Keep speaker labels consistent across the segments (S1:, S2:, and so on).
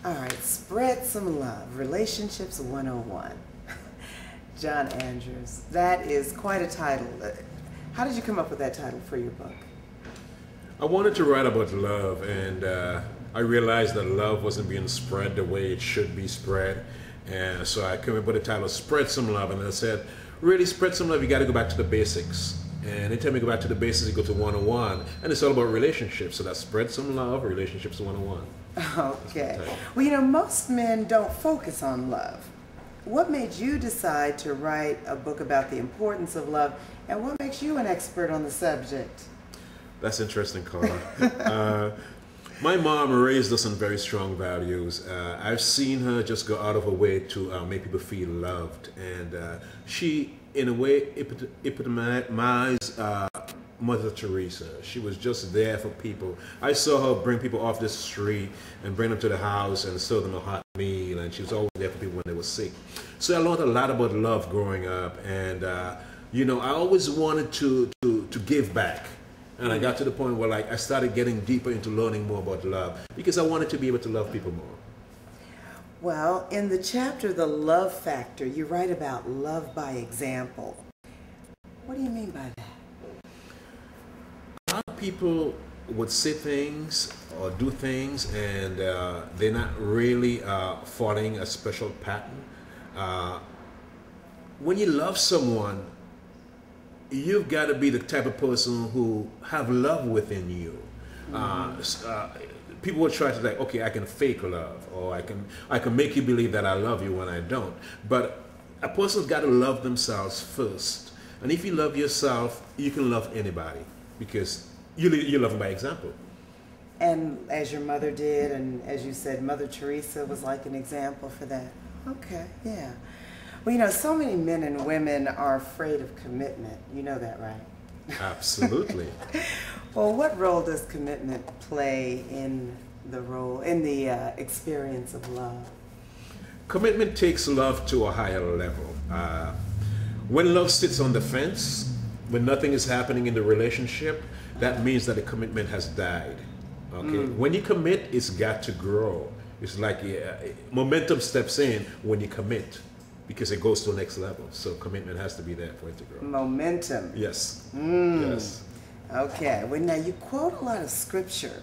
S1: All right, spread some love. Relationships 101. John Andrews. That is quite a title. How did you come up with that title for your book?
S2: I wanted to write about love, and I realized that love wasn't being spread the way it should be spread. And so I came up with the title, Spread Some Love. And I said, really, spread some love, you got to go back to the basics. And anytime you go back to the basics, you go to 101. And it's all about relationships. So that's Spread Some Love, Relationships 101.
S1: Okay. Well, you know, most men don't focus on love. What made you decide to write a book about the importance of love, and what makes you an expert on the subject?
S2: That's interesting, Karla. My mom raised us on very strong values. I've seen her just go out of her way to make people feel loved. And she, in a way, epitomized Mother Teresa. She was just there for people. I saw her bring people off the street and bring them to the house and serve them a hot meal, and she was always there for people when they were sick. So I learned a lot about love growing up, and you know, I always wanted to give back. And I got to the point where I started getting deeper into learning more about love because I wanted to be able to love people more.
S1: Well, in the chapter, The Love Factor, you write about love by example. What do you mean by that?
S2: A lot of people would say things or do things and they're not really following a special pattern. When you love someone, you've got to be the type of person who have love within you. People will try to like, okay, I can fake love, or I can make you believe that I love you when I don't. But a person's got to love themselves first. And if you love yourself, you can love anybody because you love them by example. And
S1: as your mother did, and as you said, Mother Teresa was like an example for that. Okay, yeah. Well, you know, so many men and women are afraid of commitment. You know that, right?
S2: Absolutely.
S1: Well, what role does commitment play in the experience of love?
S2: Commitment takes love to a higher level. When love sits on the fence, when nothing is happening in the relationship, that means that the commitment has died. Okay. When you commit, it's got to grow. It's like momentum steps in when you commit, because it goes to the next level. So commitment has to be there for it to grow.
S1: Momentum.
S2: Yes. Yes.
S1: Okay. Well, now you quote a lot of scripture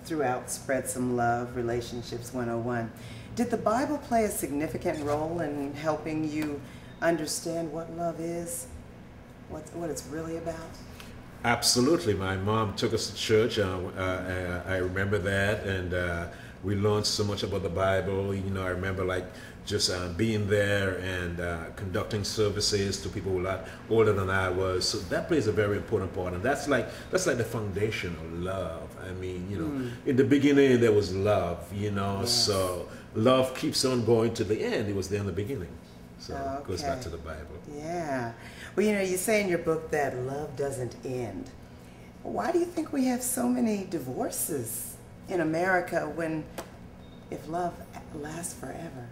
S1: throughout Spread Some Love, Relationships 101. Did the Bible play a significant role in helping you understand what love is, what it's really about?
S2: Absolutely. My mom took us to church. I remember that, and we learned so much about the Bible. You know, I remember just being there and conducting services to people who were a lot older than I was. So that plays a very important part, and that's like the foundation of love. I mean, you know, in the beginning there was love. You know, yes. So love keeps on going to the end. It was there in the beginning. So it goes back to the Bible.
S1: Yeah. Well, you know, you say in your book that love doesn't end. Why do you think we have so many divorces in America if love lasts forever?